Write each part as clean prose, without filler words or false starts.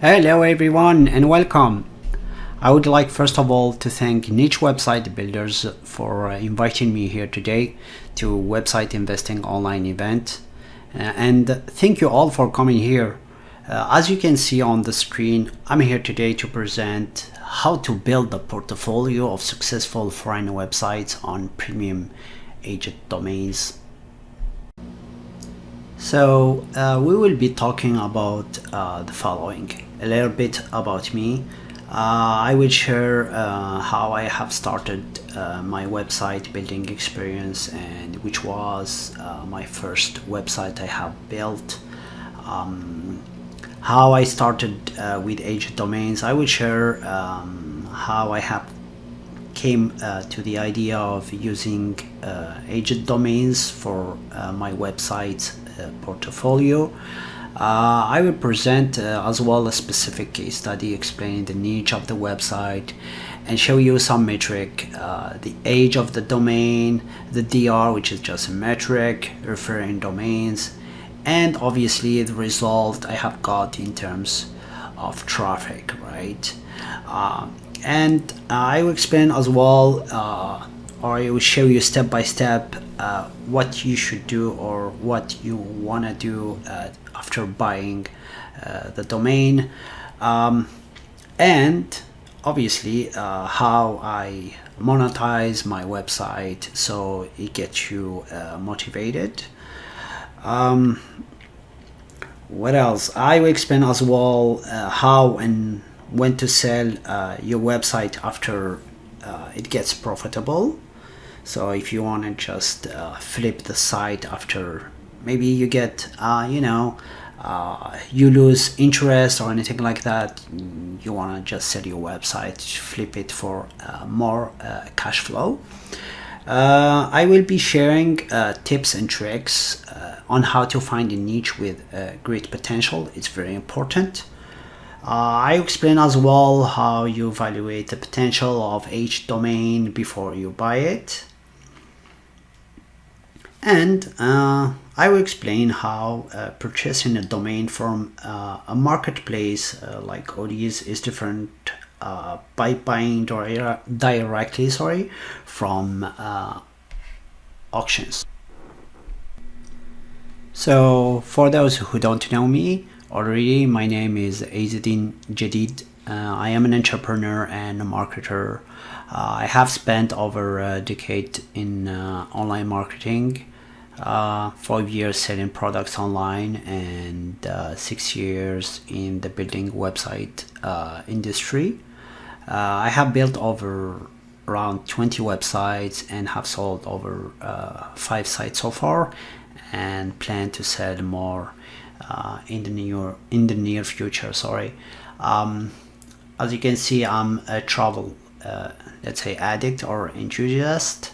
Hello everyone and welcome. I would like first of all to thank Niche Website Builders for inviting me here today to Website Investing Online event. And thank you all for coming here. As you can see on the screen, I'm here today to present how to build a portfolio of successful foreign websites on premium agent domains. So we will be talking about the following: a little bit about me. I will share how I have started my website building experience and which was my first website I have built. How I started with agent domains. I will share how I have came to the idea of using agent domains for my website portfolio. I will present as well a specific case study explaining the niche of the website and show you some metric, the age of the domain, the DR, which is just a metric, referring domains, and obviously the result I have got in terms of traffic, right? And I will explain as well, or I will show you step by step what you should do or what you want to do after buying the domain, and obviously how I monetize my website so it gets you motivated. What else? I will explain as well how and when to sell your website after it gets profitable. So if you want to just flip the site after maybe you get you lose interest or anything like that, you want to just sell your website, flip it for more cash flow. I will be sharing tips and tricks on how to find a niche with great potential. It's very important. I explain as well how you evaluate the potential of each domain before you buy it. And I will explain how purchasing a domain from a marketplace like Odys is different by buying directly from auctions. So for those who don't know me already, my name is Izzeddin Jadid. I am an entrepreneur and a marketer. I have spent over a decade in online marketing, 5 years selling products online, and 6 years in the building website industry. I have built over around 20 websites and have sold over 5 sites so far, and plan to sell more in the near future. As you can see, I'm a travel let's say addict or enthusiast.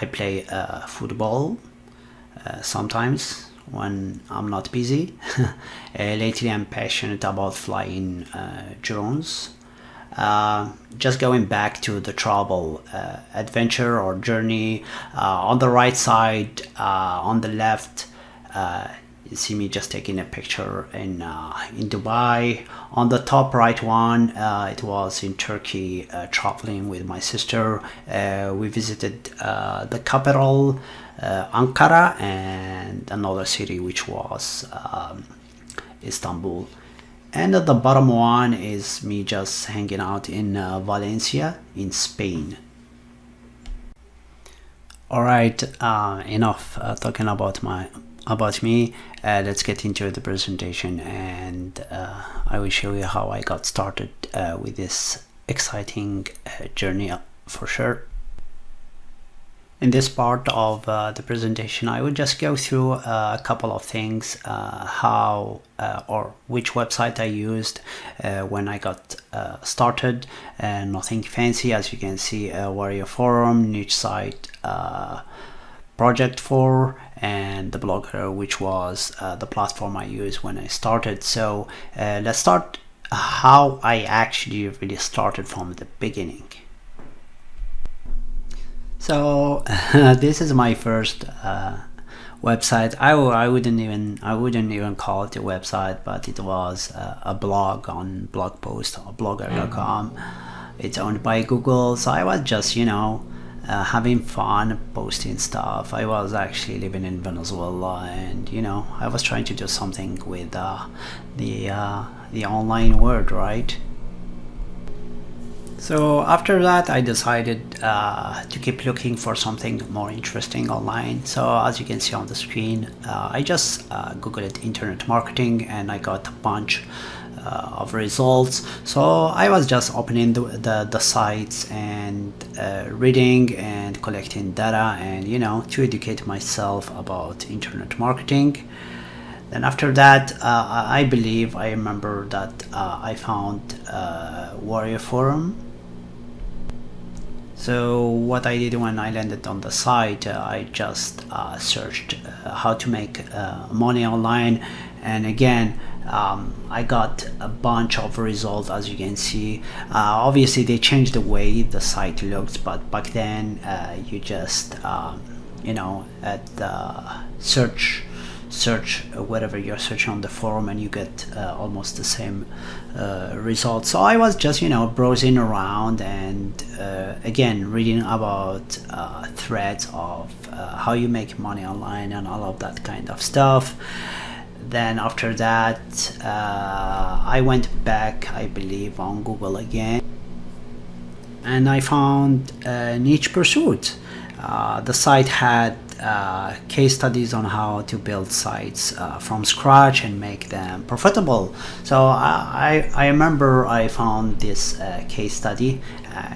I play football sometimes when I'm not busy. Lately I'm passionate about flying drones. Just going back to the travel adventure or journey, on the right side, on the left, you see me just taking a picture in Dubai. On the top right one, it was in Turkey, traveling with my sister. We visited the capital, Ankara, and another city which was Istanbul. And at the bottom one is me just hanging out in Valencia in Spain. All right, enough talking about me. Let's get into the presentation, and I will show you how I got started with this exciting journey for sure. In this part of the presentation, I will just go through a couple of things, how or which website I used when I got started. Nothing fancy, as you can see, Warrior Forum, niche site, Project 4, and the Blogger, which was the platform I used when I started. So let's start how I actually really started from the beginning. So this is my first website. I wouldn't even call it a website, but it was a blog on Blogpost or Blogger.com. It's owned by Google, so I was just having fun posting stuff. I was actually living in Venezuela, and I was trying to do something with the online world, right? So after that, I decided to keep looking for something more interesting online. So as you can see on the screen, I just googled internet marketing, and I got a bunch of results. So I was just opening the sites and reading and collecting data, and to educate myself about internet marketing. Then after that, I remember that I found Warrior Forum. So what I did when I landed on the site, I just searched how to make money online, and again, I got a bunch of results. As you can see, obviously they changed the way the site looked, but back then you just at the search whatever you're searching on the forum, and you get almost the same results. So I was just browsing around, and again reading about threads of how you make money online and all of that kind of stuff. Then after that, I went back, I believe, on Google again, and I found Niche Pursuit. The site had case studies on how to build sites from scratch and make them profitable. So I remember I found this case study.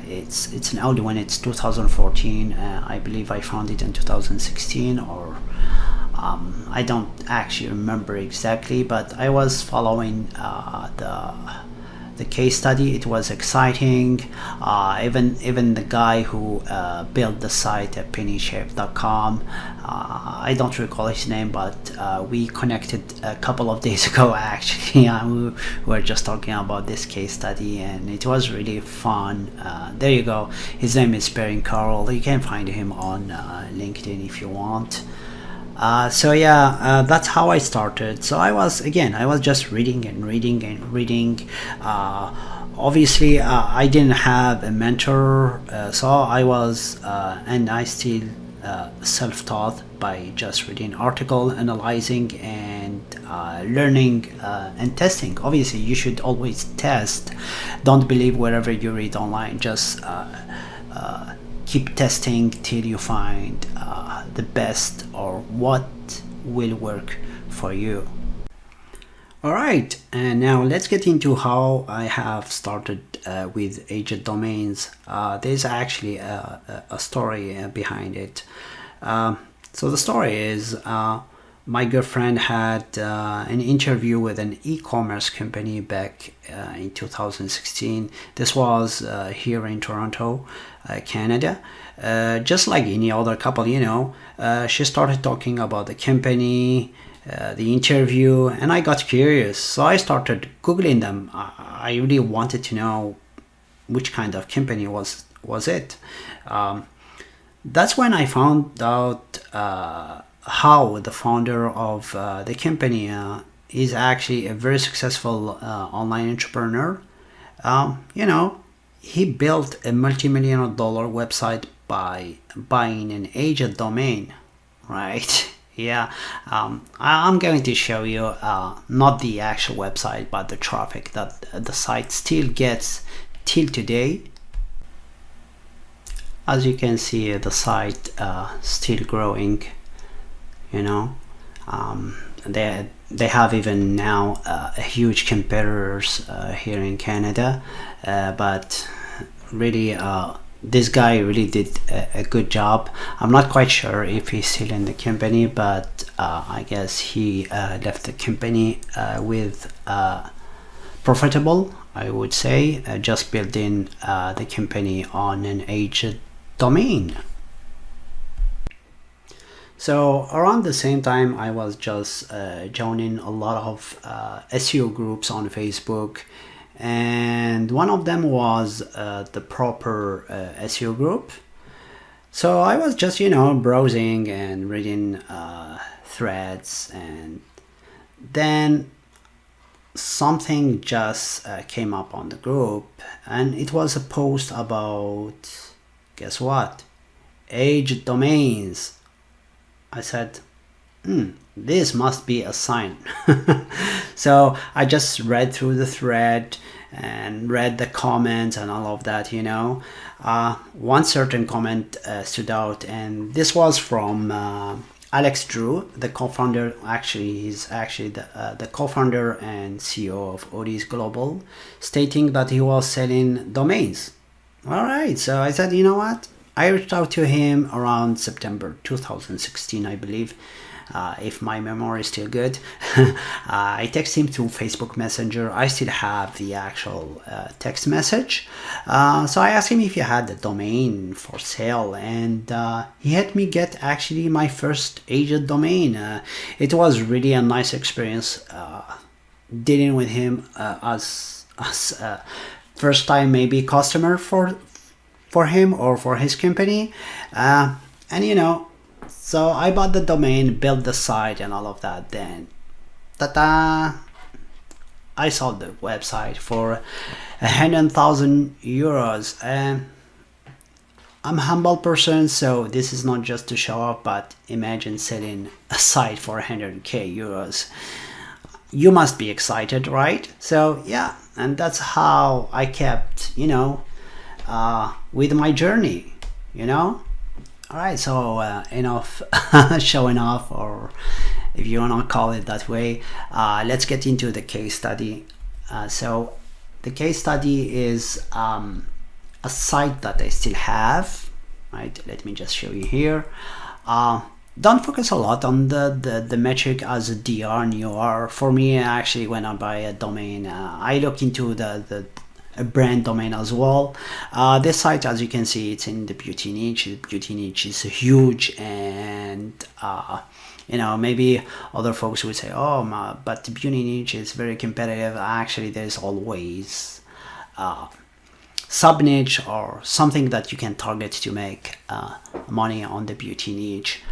It's an old one. It's 2014. I believe I found it in 2016, or I don't actually remember exactly, but I was following the case study. It was exciting. Even the guy who built the site at pennychef.com, I don't recall his name, but we connected a couple of days ago actually. We were just talking about this case study, and it was really fun. There you go. His name is Perrin Carroll. You can find him on LinkedIn if you want. So yeah, that's how I started. So I was just reading and reading and reading. Obviously, I didn't have a mentor, so I was and I still self-taught by just reading article, analyzing, and learning and testing. Obviously, you should always test. Don't believe whatever you read online. Just keep testing till you find the best, or what will work for you. All right, and now let's get into how I have started with Agent Domains. There's actually a story behind it. So the story is my girlfriend had an interview with an e-commerce company back in 2016. This was here in Toronto, Canada. Just like any other couple, she started talking about the company, the interview, and I got curious. So I started Googling them. I really wanted to know which kind of company was it. That's when I found out how the founder of the company is actually a very successful online entrepreneur. He built a multi-million-dollar website by buying an agent domain, right? Yeah, I'm going to show you not the actual website, but the traffic that the site still gets till today. As you can see, the site still growing. They have even now a huge competitors here in Canada, but really this guy really did a good job. I'm not quite sure if he's still in the company, but I guess he left the company with profitable, I would say, just building the company on an agent domain. So around the same time, I was just joining a lot of SEO groups on Facebook, and one of them was the Proper SEO group. So I was just, you know, browsing and reading threads, and then something just came up on the group, and it was a post about, guess what, age domains. I said, this must be a sign. So I just read through the thread and read the comments and all of that, you know. One certain comment stood out, and this was from Alex Drew, the co-founder. Actually, he's actually the co-founder and CEO of Odys Global, stating that he was selling domains. All right, so I said, you know what? I reached out to him around September 2016, I believe, if my memory is still good. I texted him through Facebook Messenger. I still have the actual text message. So I asked him if he had the domain for sale, and he helped me get actually my first agent domain. It was really a nice experience dealing with him as first time maybe customer for him or for his company. And you know, so I bought the domain, built the site and all of that. Then ta-da, I sold the website for 100,000 euros. And I'm a humble person, so this is not just to show off, but imagine selling a site for 100k euros. You must be excited, right? So yeah, and that's how I kept, you know, with my journey, you know. All right, so enough showing off, or if you want to call it that way. Let's get into the case study. So the case study is a site that I still have, right? Let me just show you here. Don't focus a lot on the metric as a DR and UR. For me, actually, when I buy a domain, I look into a brand domain as well. This site, as you can see, it's in the beauty niche. The beauty niche is huge, and you know, maybe other folks would say, oh, but the beauty niche is very competitive. Actually, there's always sub niche or something that you can target to make money on the beauty niche.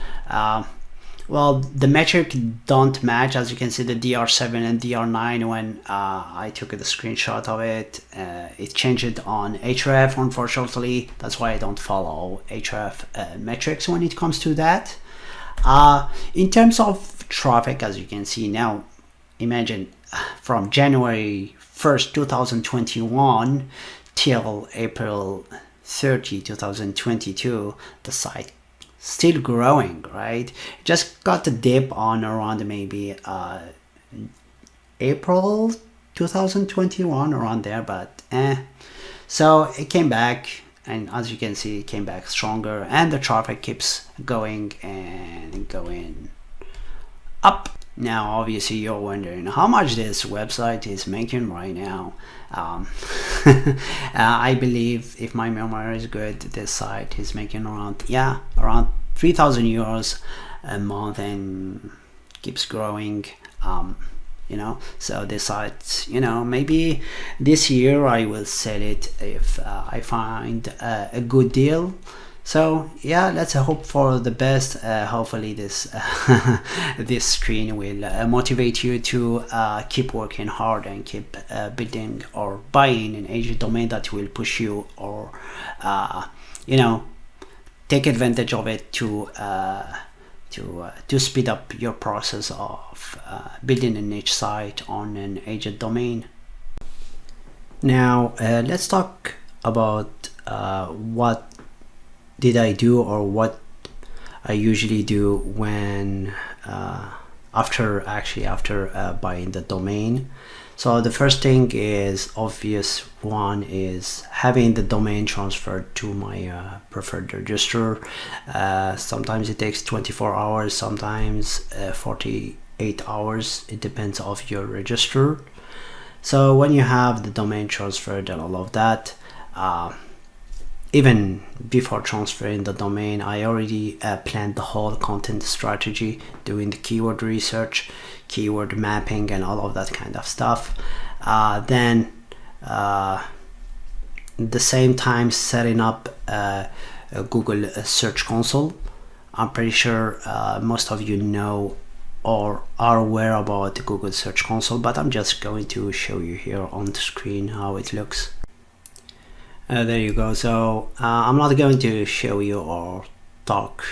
Well, the metric don't match. As you can see, the DR7 and DR9, when I took the screenshot of it, it changed on Ahrefs, unfortunately. That's why I don't follow Ahrefs metrics when it comes to that. In terms of traffic, as you can see now, imagine from January 1st, 2021 till April 30, 2022, the site still growing, right? Just got the dip on around maybe April 2021, around there, but so it came back, and as you can see, it came back stronger, and the traffic keeps going and going up. Now obviously you're wondering how much this website is making right now. I believe, if my memory is good, this site is making around 3,000 euros a month, and keeps growing. You know, so this site, you know, maybe this year I will sell it if I find a good deal. So yeah, let's hope for the best. Hopefully this this screen will motivate you to keep working hard and keep building or buying an agent domain that will push you, or you know, take advantage of it to speed up your process of building a niche site on an agent domain. Now let's talk about what did I do, or what I usually do when after buying the domain. So the first thing is obvious one, is having the domain transferred to my preferred register. Sometimes it takes 24 hours, sometimes 48 hours. It depends of your register. So when you have the domain transferred and all of that, even before transferring the domain, I already planned the whole content strategy, doing the keyword research, keyword mapping, and all of that kind of stuff. Then at the same time, setting up Google Search Console. I'm pretty sure most of you know or are aware about the Google Search Console, but I'm just going to show you here on the screen how it looks. There you go. So I'm not going to show you or talk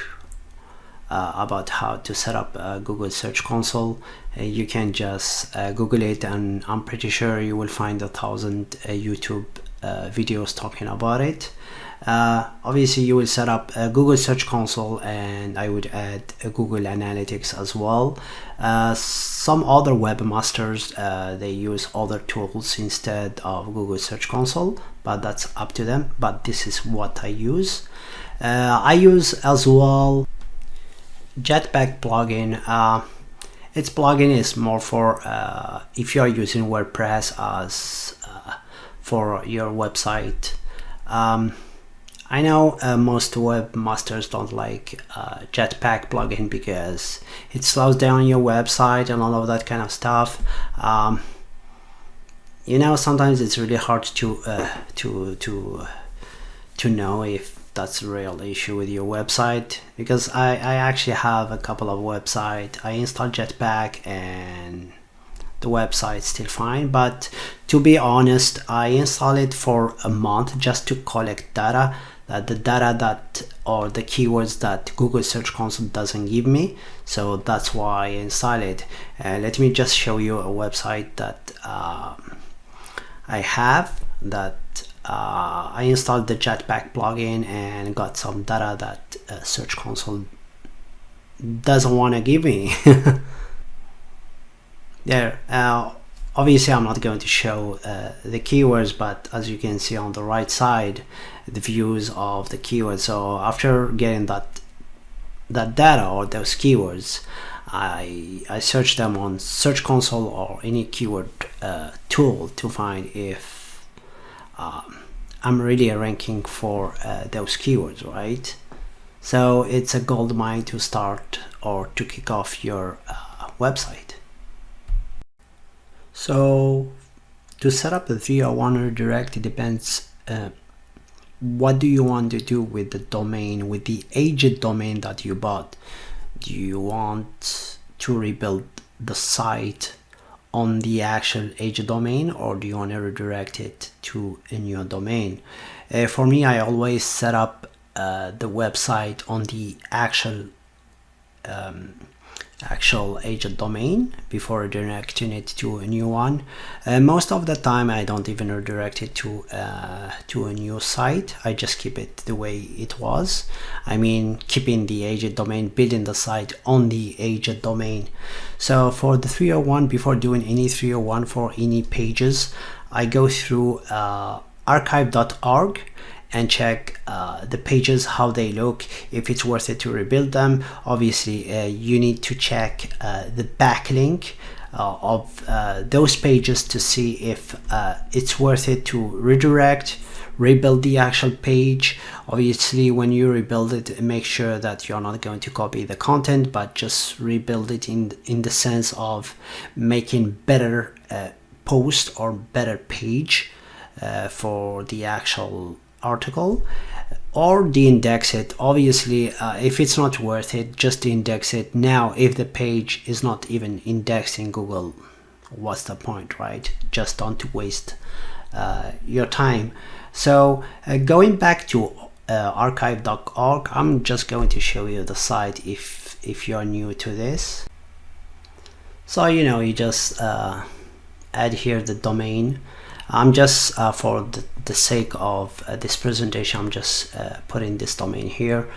about how to set up Google Search Console. You can just Google it, and I'm pretty sure you will find 1,000 YouTube videos talking about it. Obviously you will set up a Google Search Console, and I would add a Google Analytics as well. Some other webmasters they use other tools instead of Google Search Console, but that's up to them. But this is what I use. I use as well Jetpack plugin. Its plugin is more for if you are using WordPress as for your website. I know most webmasters don't like Jetpack plugin because it slows down your website and all of that kind of stuff. You know, sometimes it's really hard to know if that's a real issue with your website, because I actually have a couple of websites. I installed Jetpack and the website's still fine, but to be honest, I installed it for a month just to collect data, the data that or the keywords that Google Search Console doesn't give me. So that's why I installed it. Let me just show you a website that I have that I installed the Jetpack plugin and got some data that Search Console doesn't want to give me. There, obviously I'm not going to show the keywords, but as you can see on the right side, the views of the keywords. So after getting that data or those keywords, I search them on Search Console or any keyword tool to find if I'm really ranking for those keywords, right? So it's a gold mine to start or to kick off your website. So to set up a 301 redirect, it depends what do you want to do with the domain, with the aged domain that you bought. Do you want to rebuild the site on the actual aged domain, or do you want to redirect it to a new domain? For me, I always set up the website on the actual aged domain before redirecting it to a new one. Most of the time I don't even redirect it to a new site. I just keep it the way it was. I mean, keeping the aged domain, building the site on the aged domain. So for the 301, before doing any 301 for any pages, I go through archive.org and check the pages, how they look, if it's worth it to rebuild them. Obviously you need to check the backlink of those pages to see if it's worth it to rebuild the actual page. Obviously when you rebuild it, make sure that you're not going to copy the content, but just rebuild it in the sense of making better post or better page for the actual article, or de-index it. Obviously if it's not worth it, just de-index it. Now if the page is not even indexed in Google, what's the point, right? Just don't waste your time. So going back to archive.org, I'm just going to show you the site if you're new to this. So you just add here the domain. I'm just for the sake of this presentation, I'm just putting this domain here.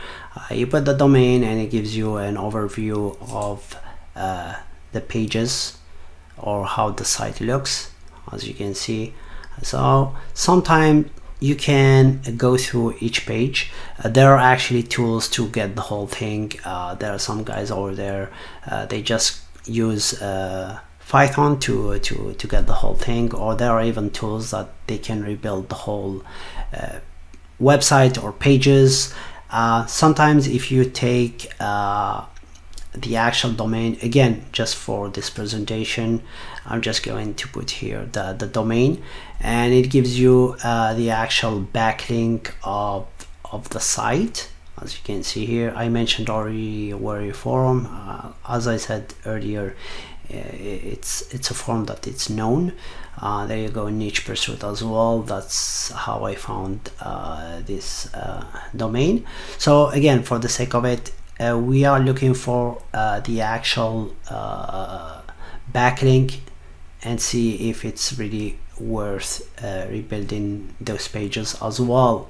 You put the domain and it gives you an overview of the pages or how the site looks, as you can see. So sometimes you can go through each page. There are actually tools to get the whole thing. There are some guys over there, they just use Python to get the whole thing, or there are even tools that they can rebuild the whole website or pages. Sometimes if you take the actual domain, again just for this presentation I'm just going to put here the domain, and it gives you the actual backlink of of the site. As you can see here, I mentioned already Wary forum. As I said earlier, it's a forum that it's known. There you go, Niche Pursuit as well. That's how I found this domain. So again, for the sake of it, we are looking for the actual backlink and see if it's really worth rebuilding those pages as well.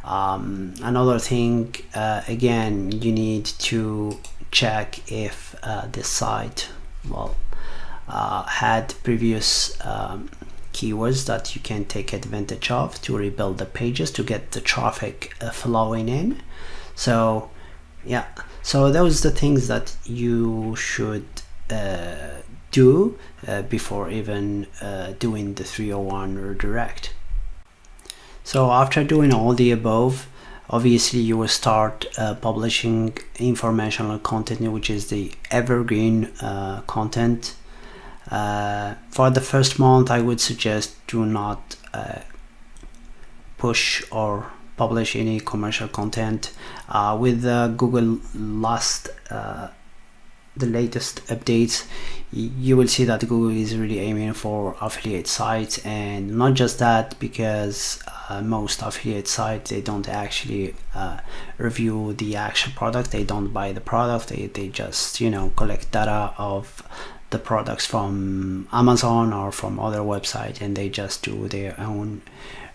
Another thing, again, you need to check if this site had previous keywords that you can take advantage of to rebuild the pages to get the traffic flowing in. So yeah, so those are the things that you should do before even doing the 301 redirect. So after doing all the above, obviously you will start publishing informational content, which is the evergreen content. For the first month, I would suggest do not push or publish any commercial content. With Google the latest updates, you will see that Google is really aiming for affiliate sites, and not just that, because most affiliate sites, they don't actually review the actual product. They don't buy the product. They just, you know, collect data of the products from Amazon or from other websites, and they just do their own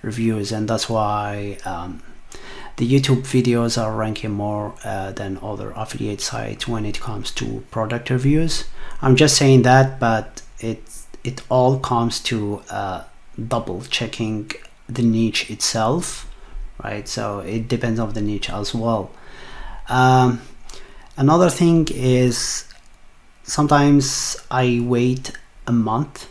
reviews. And that's why the YouTube videos are ranking more than other affiliate sites when it comes to product reviews. I'm just saying that, but it all comes to double checking the niche itself, right? So it depends on the niche as well. Another thing is, sometimes I wait a month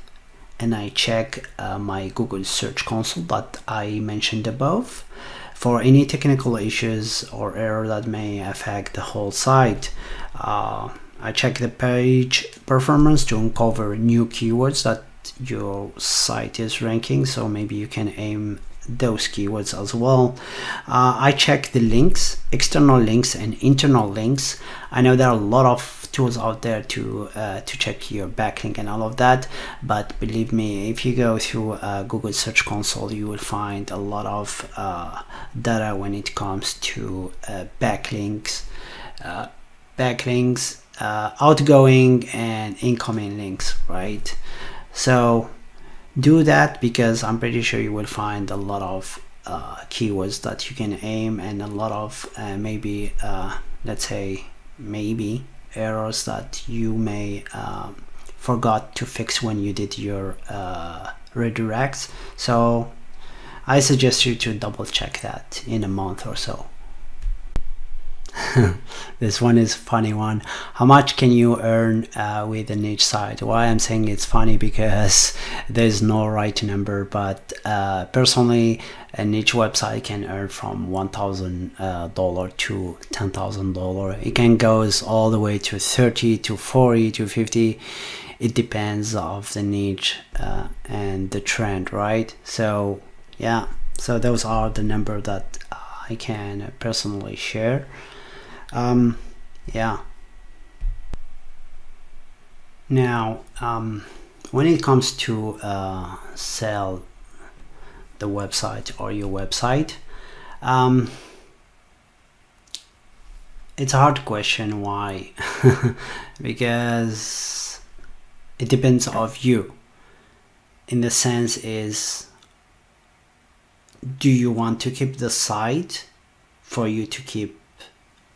and I check my Google Search Console that I mentioned above for any technical issues or error that may affect the whole site. I check the page performance to uncover new keywords that your site is ranking, so maybe you can aim those keywords as well. I check the links, external links and internal links. I know there are a lot of tools out there to check your backlink and all of that, but believe me, if you go through Google Search Console, you will find a lot of data when it comes to backlinks, outgoing and incoming links, right? So do that, because I'm pretty sure you will find a lot of keywords that you can aim, and a lot of maybe let's say maybe errors that you may forgot to fix when you did your redirects. So I suggest you to double check that in a month or so. This one is a funny one. How much can you earn with a niche site? Why I'm saying it's funny, because there's no right number, but personally, a niche website can earn from $1,000 to $10,000. It can goes all the way to 30 to 40 to 50. It depends of the niche and the trend, right? So yeah, so those are the number that I can personally share. Yeah. Now, when it comes to sell the website or your website, it's a hard question. Why? Because it depends of you. In the sense is, do you want to keep the site for you to keep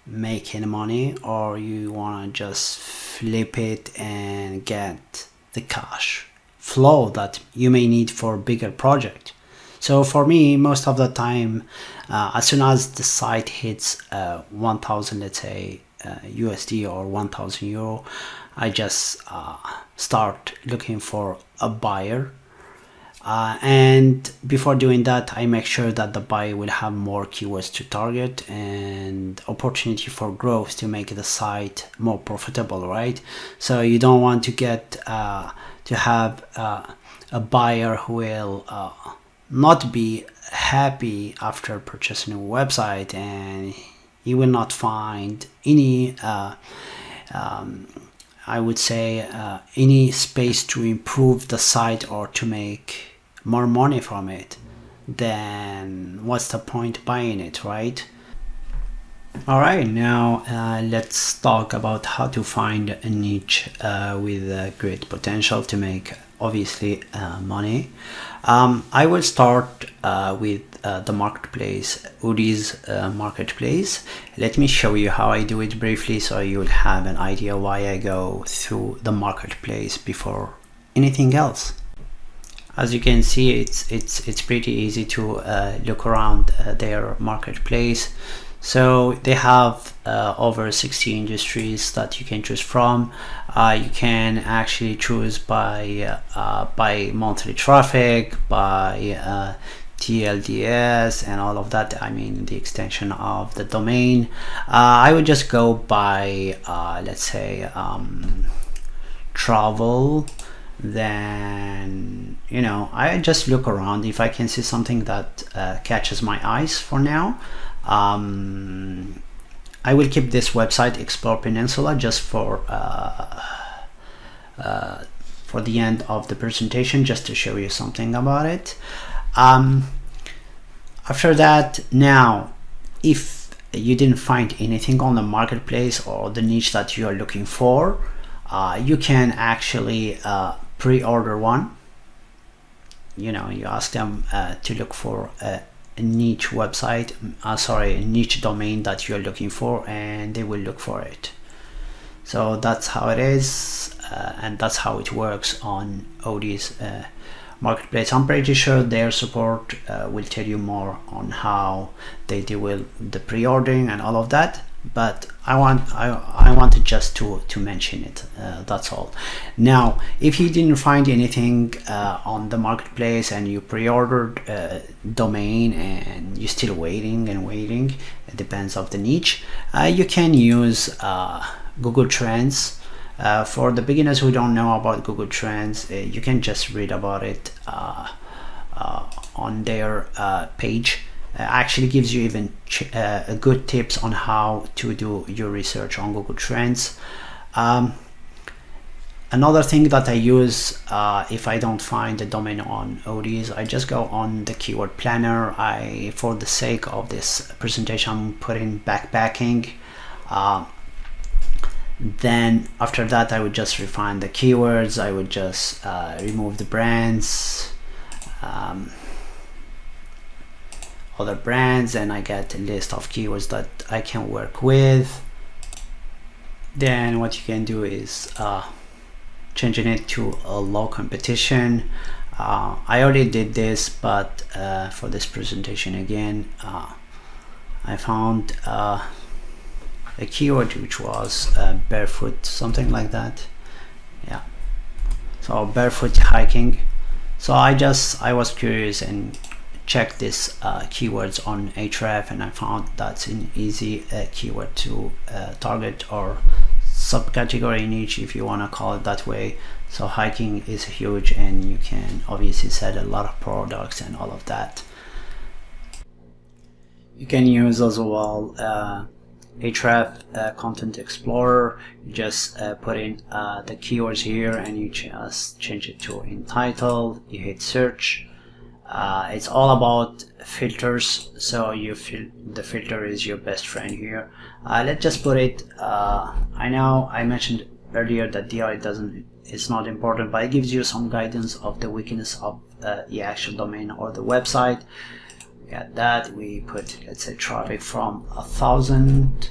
making money, or you want to just flip it and get the cash flow that you may need for a bigger project? So for me, most of the time, as soon as the site hits 1,000, let's say USD or 1,000 euro, I just start looking for a buyer. And before doing that, I make sure that the buyer will have more keywords to target and opportunity for growth to make the site more profitable, right? So you don't want to get to have a buyer who will not be happy after purchasing a website, and you will not find any I would say any space to improve the site or to make more money from it, then what's the point buying it, right? Alright, now let's talk about how to find a niche with great potential to make obviously money. I will start with the marketplace, Udi's marketplace. Let me show you how I do it briefly so you'll have an idea why I go through the marketplace before anything else. As you can see, it's pretty easy to look around their marketplace. So they have over 60 industries that you can choose from. You can actually choose by monthly traffic, by TLDS and all of that. I mean the extension of the domain. I would just go by let's say travel. Then I just look around if I can see something that catches my eyes. For now, I will keep this website, Explore Peninsula, just for the end of the presentation, just to show you something about it. After that, now if you didn't find anything on the marketplace or the niche that you are looking for, you can actually pre-order one. You ask them to look for a niche website, a niche domain that you're looking for, and they will look for it. So that's how it is, and that's how it works on Udi's marketplace. I'm pretty sure their support will tell you more on how they deal with the pre-ordering and all of that, but I wanted just to mention it. That's all. Now, if you didn't find anything on the marketplace and you pre-ordered a domain and you're still waiting, it depends of the niche, you can use Google Trends. For the beginners who don't know about Google Trends, you can just read about it on their page. Actually gives you even good tips on how to do your research on Google Trends. Another thing that I use if I don't find a domain on Udi's, I just go on the keyword planner. For the sake of this presentation, I'm putting backpacking. Then after that, I would just refine the keywords. I would just remove the brands, other brands, and I get a list of keywords that I can work with. Then what you can do is changing it to a low competition. I already did this, but for this presentation again, I found a keyword which was barefoot, something like that. Yeah, so barefoot hiking. So I was curious and checked this keywords on Ahrefs, and I found that's an easy keyword to target, or subcategory niche if you want to call it that way. So hiking is huge, and you can obviously sell a lot of products and all of that. You can use as well Ahrefs Content Explorer. You just put in the keywords here, and you just change it to entitled. You hit search. It's all about filters, so the filter is your best friend here. Let's just put it, I know I mentioned earlier that DI it's not important, but it gives you some guidance of the weakness of the actual domain or the website. We got that. We put, let's say, traffic from 1,000,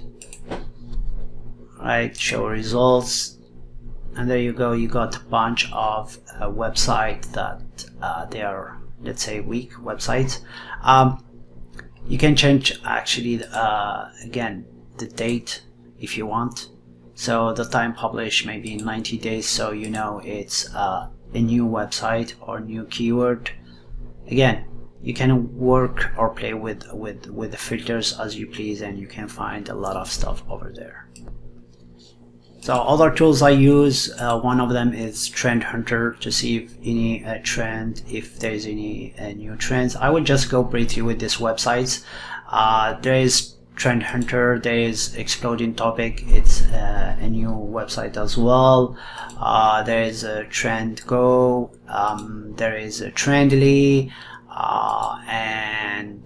right? Show results, and there you go. You got a bunch of websites that they are, let's say, weak websites. You can change actually again the date if you want. So the time published maybe in 90 days, so it's a new website or new keyword. Again, you can work or play with the filters as you please, and you can find a lot of stuff over there. So other tools I use, one of them is Trend Hunter to see if any trend, if there's any new trends. I would just go briefly with these websites. There is Trend Hunter, there is Exploding Topic, it's a new website as well. There is a Trend Go, there is a Trendly, and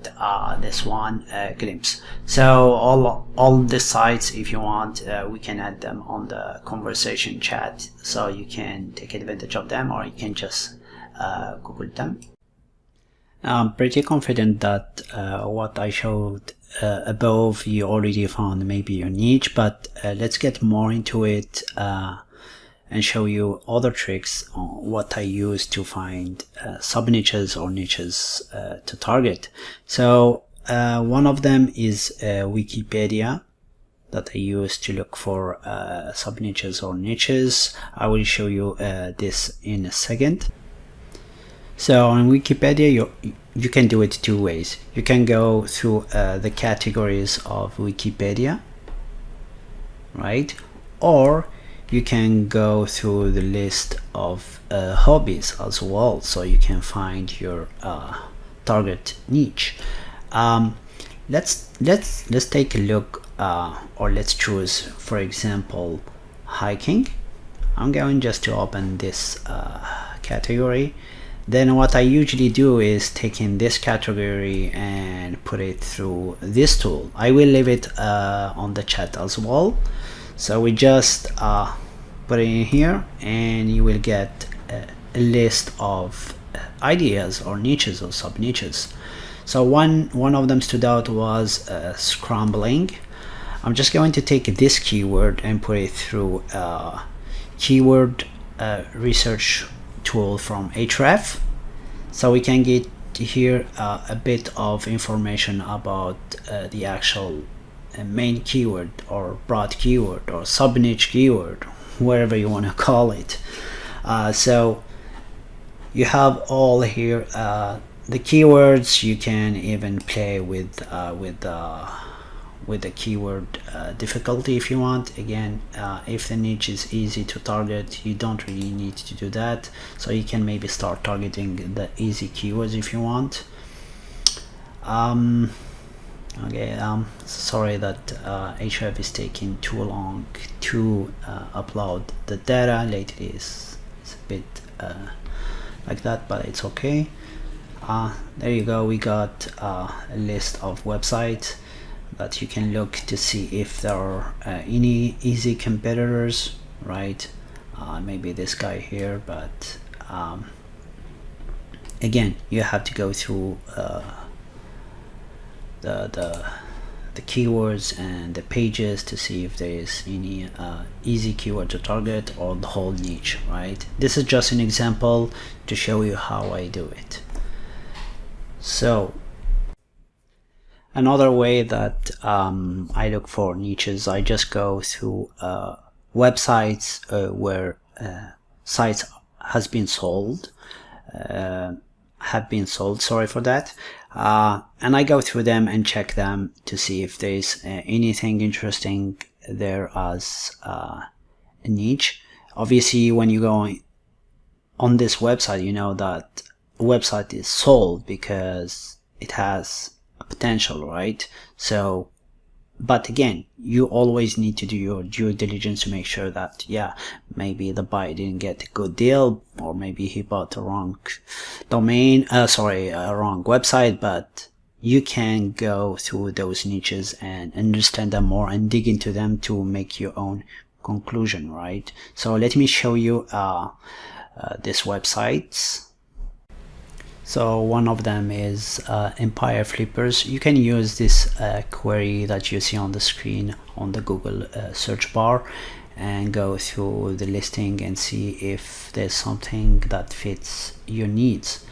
this one, Glimpse. So all the sites, if you want, we can add them on the conversation chat, so you can take advantage of them, or you can just Google them. I'm pretty confident that what I showed above, you already found maybe your niche, but let's get more into it and show you other tricks on what I use to find sub niches or niches to target. So one of them is Wikipedia, that I use to look for sub niches or niches. I will show you this in a second. So on Wikipedia, you can do it two ways. You can go through the categories of Wikipedia, right? Or you can go through the list of hobbies as well, so you can find your target niche. Let's take a look, or let's choose, for example, hiking. I'm going just to open this category. Then what I usually do is take in this category and put it through this tool. I will leave it on the chat as well. So we just put it in here, and you will get a list of ideas or niches or sub niches. So one of them stood out was scrambling. I'm just going to take this keyword and put it through keyword research tool from Ahrefs, so we can get here a bit of information about the actual main keyword or broad keyword or sub niche keyword, whatever you want to call it. So you have all here the keywords. You can even play with the keyword difficulty if you want. Again, if the niche is easy to target, you don't really need to do that, so you can maybe start targeting the easy keywords if you want. Okay, sorry that Ahrefs is taking too long to upload the data. Lately it's a bit like that, but it's okay. There you go, we got a list of websites that you can look to see if there are any easy competitors, right? Maybe this guy here, but again, you have to go through the keywords and the pages to see if there is any easy keyword to target or the whole niche, right? This is just an example to show you how I do it. So another way that I look for niches, I just go through websites where sites have been sold, sorry for that, and I go through them and check them to see if there's anything interesting there as a niche. Obviously, when you go on this website, you know that a website is sold because it has potential, right? So, but again, you always need to do your due diligence to make sure that, yeah, maybe the buyer didn't get a good deal, or maybe he bought the wrong domain, a wrong website. But you can go through those niches and understand them more and dig into them to make your own conclusion, right? So let me show you these websites. So one of them is Empire Flippers. You can use this query that you see on the screen on the Google search bar and go through the listing and see if there's something that fits your needs.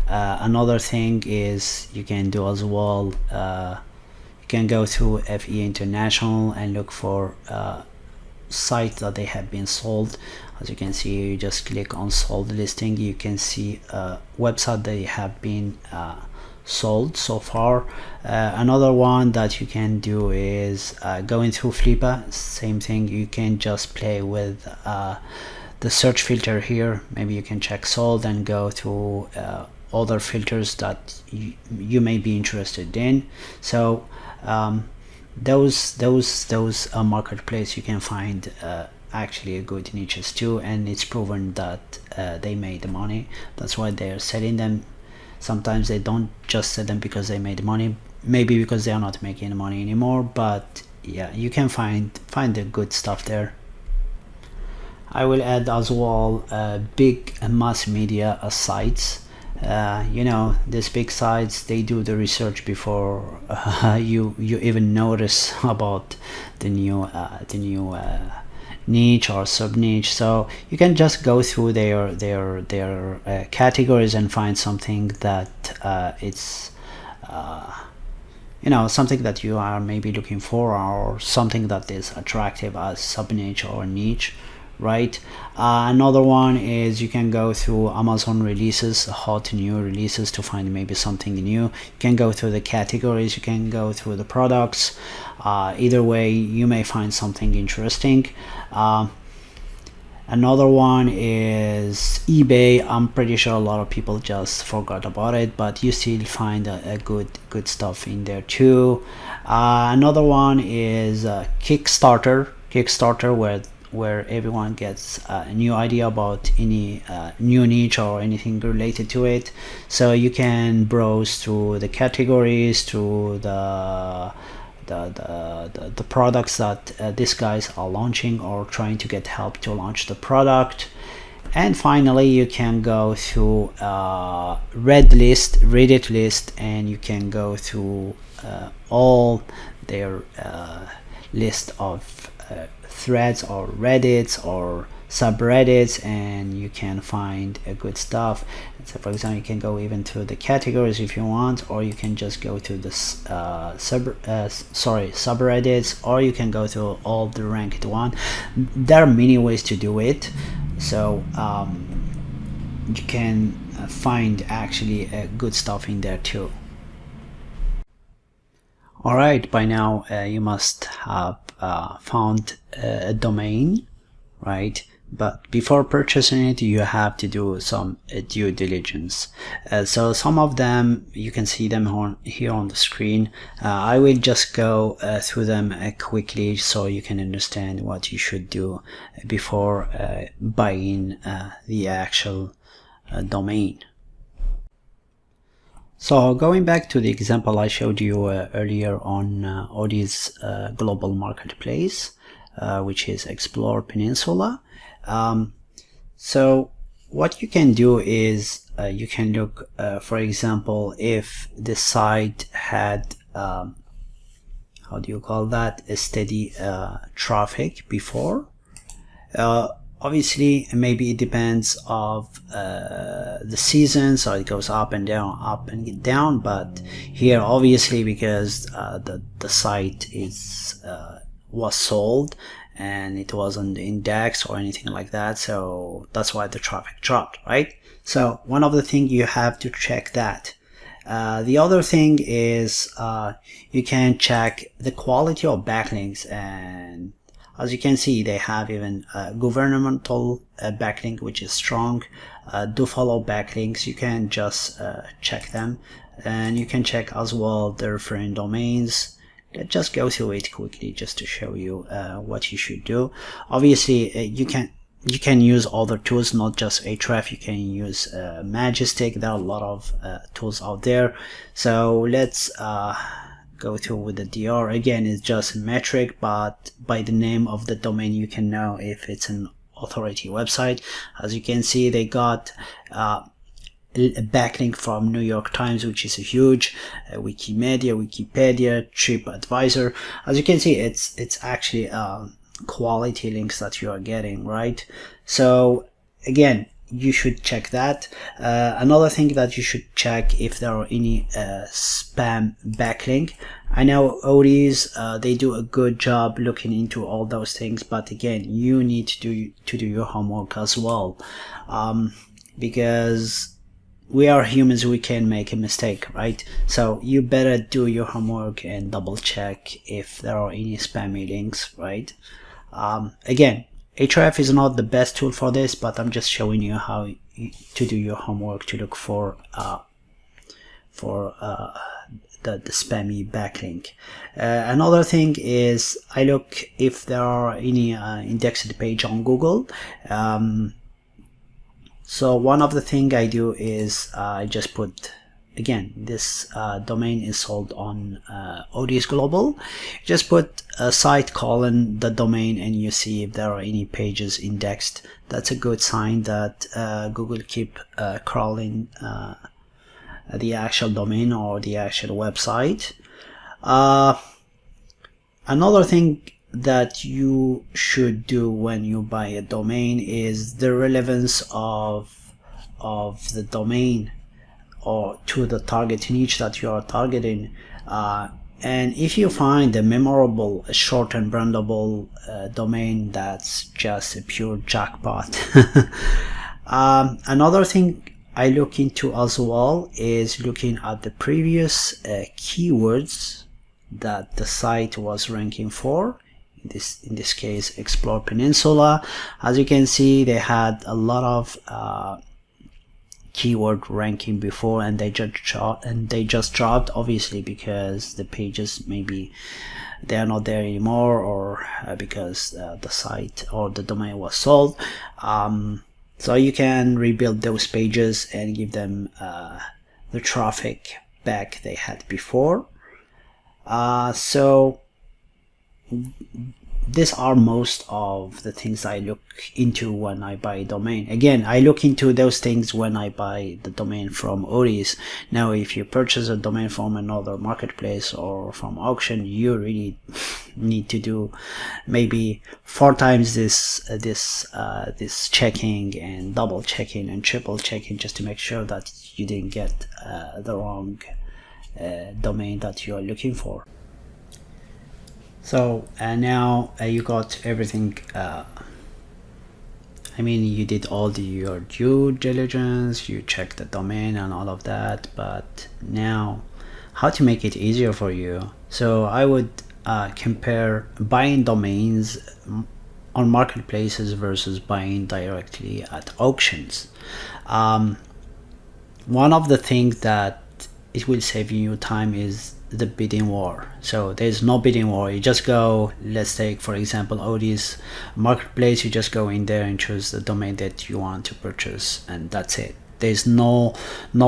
Another thing is you can do as well, you can go through FE International and look for sites that they have been sold. As you can see, you just click on sold listing, you can see a website they have been sold so far. Another one that you can do is going through Flippa. Same thing, you can just play with the search filter here. Maybe you can check sold and go through other filters that you may be interested in. So those marketplace you can find actually a good niches too, and it's proven that they made money. That's why they're selling them. Sometimes they don't just sell them because they made money, maybe because they are not making money anymore, but yeah, you can find the good stuff there. I will add as well big mass media sites. You know, these big sites, they do the research before you even notice about the new niche or sub niche. So you can just go through their categories and find something that it's you know, something that you are maybe looking for, or something that is attractive as sub niche or niche, right? Another one is you can go through Amazon releases, hot new releases, to find maybe something new. You can go through the categories, you can go through the products. Either way, you may find something interesting. Another one is eBay. I'm pretty sure a lot of people just forgot about it, but you still find a good stuff in there too. Another one is Kickstarter, where everyone gets a new idea about any new niche or anything related to it. So you can browse through the categories, through the products that these guys are launching or trying to get help to launch the product. And finally, you can go through Reddit list, and you can go through all their list of threads or Reddits or subreddits, and you can find a good stuff. So for example, you can go even to the categories if you want, or you can just go to the subreddits, or you can go to all the ranked one. There are many ways to do it, so you can find actually good stuff in there too. All right, by now you must have found a domain, right? But before purchasing it, you have to do some due diligence. So some of them, you can see them here on the screen. I will just go through them quickly so you can understand what you should do before buying the actual domain. So going back to the example I showed you earlier on Odie's global marketplace, which is Explore Peninsula. So what you can do is you can look, for example, if the site had how do you call that, a steady traffic before. Obviously, maybe it depends of the season, so it goes up and down. But here, obviously, because the site is was sold and it wasn't indexed or anything like that, so that's why the traffic dropped, right? So one of the things you have to check that. The other thing is you can check the quality of backlinks, and as you can see, they have even governmental backlink, which is strong. Do follow backlinks. You can just check them, and you can check as well the referring domains. Let's just go through it quickly just to show you what you should do. Obviously, you can use other tools, not just Ahrefs. You can use Majestic. There are a lot of tools out there. So let's go through with the DR. Again, it's just metric, but by the name of the domain you can know if it's an authority website. As you can see, they got a backlink from New York Times, which is a huge, Wikipedia, TripAdvisor. As you can see, it's actually quality links that you are getting, right? So again, you should check that. Another thing that you should check if there are any spam backlink. I know Odie's they do a good job looking into all those things, but again, you need to do your homework as well, because we are humans, we can make a mistake, right? So you better do your homework and double check if there are any spammy links, right? Again, Ahrefs is not the best tool for this, but I'm just showing you how to do your homework to look for the spammy backlink. Another thing is I look if there are any indexed page on Google. So one of the thing I do is I just put, again, this domain is sold on ODS Global. Just put a site colon the domain and you see if there are any pages indexed. That's a good sign that Google keep crawling the actual domain or the actual website. Another thing that you should do when you buy a domain is the relevance of the domain or to the target niche that you are targeting. And if you find a memorable, short and brandable domain, that's just a pure jackpot. Another thing I look into as well is looking at the previous keywords that the site was ranking for. In this case, Explore Peninsula. As you can see, they had a lot of keyword ranking before, and they just dropped, obviously because the pages maybe they are not there anymore, or because the site or the domain was sold. So you can rebuild those pages and give them the traffic back they had before. So these are most of the things I look into when I buy a domain. Again, I look into those things when I buy the domain from ODS. Now, if you purchase a domain from another marketplace or from auction, you really need to do maybe 4 times this checking and double checking and triple checking just to make sure that you didn't get the wrong domain that you are looking for. So now you got everything. I mean, you did all your due diligence, you checked the domain and all of that, but now how to make it easier for you. So I would compare buying domains on marketplaces versus buying directly at auctions. One of the things that it will save you time is the bidding war. So there's no bidding war. You just go, let's take for example ODS marketplace, you just go in there and choose the domain that you want to purchase, and that's it. There's no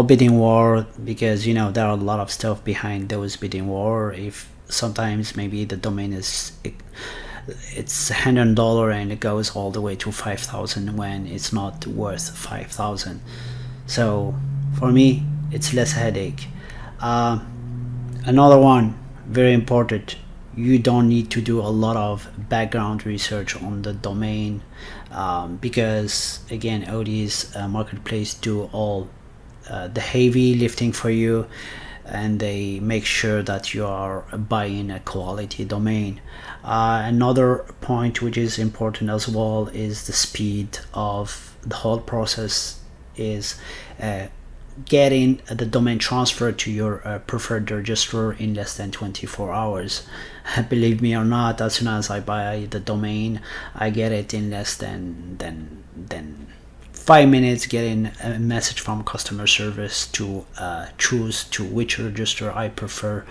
bidding war, because you know there are a lot of stuff behind those bidding war. If sometimes maybe the domain is it's $100 and it goes all the way to 5,000 when it's not worth 5,000. So for me, it's less headache. Another one, very important, you don't need to do a lot of background research on the domain, because again, ODS marketplace do all the heavy lifting for you, and they make sure that you are buying a quality domain. Another point which is important as well is the speed of the whole process is getting the domain transferred to your preferred registrar in less than 24 hours. Believe me or not, as soon as I buy the domain, I get it in less than 5 minutes, getting a message from customer service to choose to which registrar I prefer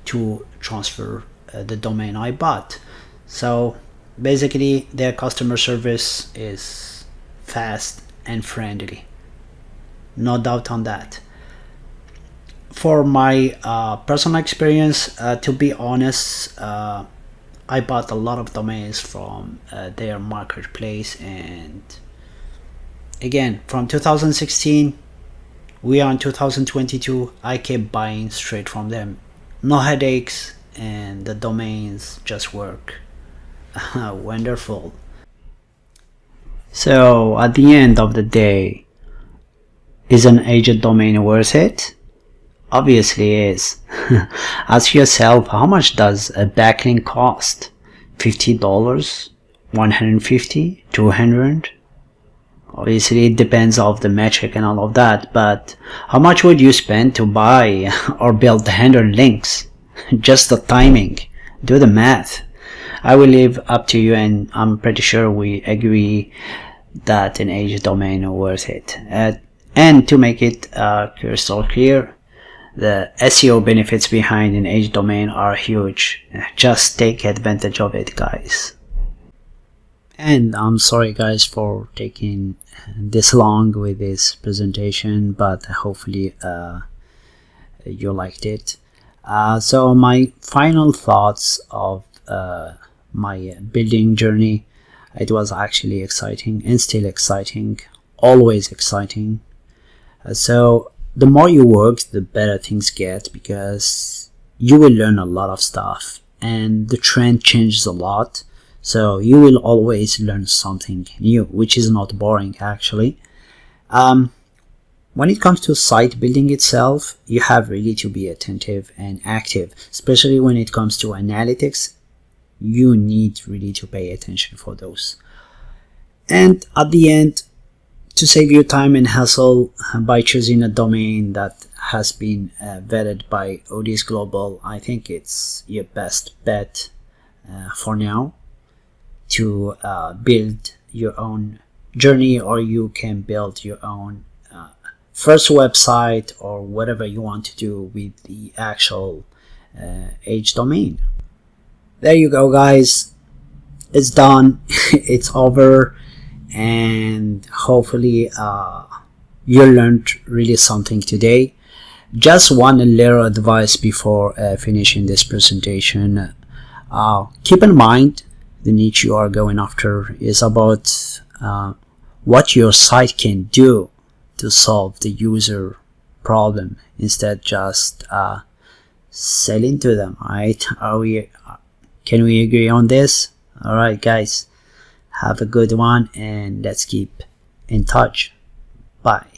to transfer the domain I bought. So basically their customer service is fast and friendly. No doubt on that. For my personal experience, to be honest, I bought a lot of domains from their marketplace, and again, from 2016, we are in 2022, I kept buying straight from them. No headaches, and the domains just work. Wonderful. So at the end of the day, is an agent domain worth it? Obviously is. Ask yourself, how much does a backlink cost? $50? $150? $200? Obviously it depends of the metric and all of that, but how much would you spend to buy or build 100 links? Just the timing. Do the math. I will leave up to you, and I'm pretty sure we agree that an age domain is worth it. And to make it crystal clear, the SEO benefits behind an age domain are huge. Just take advantage of it, guys. And I'm sorry guys for taking this long with this presentation, but hopefully you liked it. So my final thoughts of my building journey, it was actually exciting and still exciting, always exciting. So the more you work, the better things get, because you will learn a lot of stuff and the trend changes a lot. So you will always learn something new, which is not boring actually. When it comes to site building itself, you have really to be attentive and active, especially when it comes to analytics. You need really to pay attention for those. And at the end, to save you time and hassle by choosing a domain that has been vetted by ODS Global, I think it's your best bet for now to build your own journey, or you can build your own first website or whatever you want to do with the actual age domain. There you go guys, it's done. It's over, and hopefully you learned really something today. Just one little advice before finishing this presentation. Keep in mind, the niche you are going after is about what your site can do to solve the user problem, instead just selling to them, right? Can we agree on this? All right guys, have a good one, and let's keep in touch. Bye.